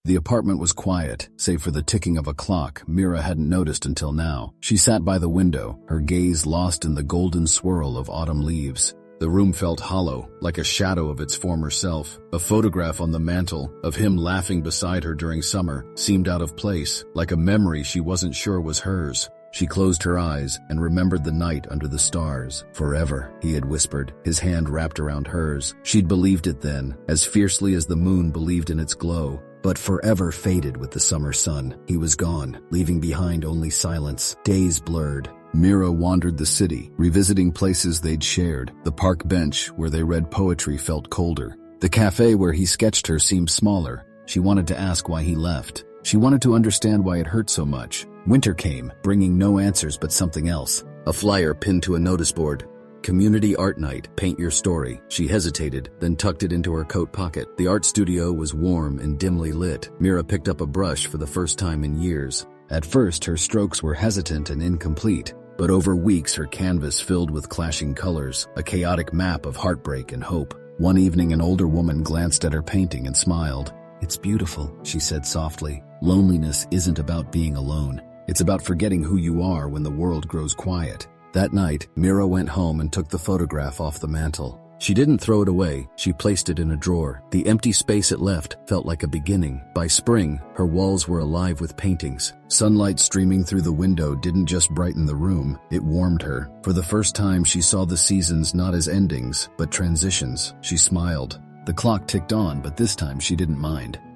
The apartment was quiet, save for the ticking of a clock Mira hadn't noticed until now. She sat by the window, her gaze lost in the golden swirl of autumn leaves. The room felt hollow, like a shadow of its former self. A photograph on the mantel, of him laughing beside her during summer, seemed out of place, like a memory she wasn't sure was hers. She closed her eyes and remembered the night under the stars. "Forever," he had whispered, his hand wrapped around hers. She'd believed it then, as fiercely as the moon believed in its glow. But forever faded with the summer sun. He was gone, leaving behind only silence. Days blurred. Mira wandered the city, revisiting places they'd shared. The park bench where they read poetry felt colder. The cafe where he sketched her seemed smaller. She wanted to ask why he left. She wanted to understand why it hurt so much. Winter came, bringing no answers but something else. A flyer pinned to a notice board. Community Art Night, paint your story. She hesitated, then tucked it into her coat pocket. The art studio was warm and dimly lit. Mira picked up a brush for the first time in years. At first, her strokes were hesitant and incomplete, but over weeks her canvas filled with clashing colors, a chaotic map of heartbreak and hope. One evening, an older woman glanced at her painting and smiled. "It's beautiful," she said softly. "Loneliness isn't about being alone. It's about forgetting who you are when the world grows quiet." That night, Mira went home and took the photograph off the mantel. She didn't throw it away, she placed it in a drawer. The empty space it left felt like a beginning. By spring, her walls were alive with paintings. Sunlight streaming through the window didn't just brighten the room, it warmed her. For the first time, she saw the seasons not as endings, but transitions. She smiled. The clock ticked on, but this time she didn't mind.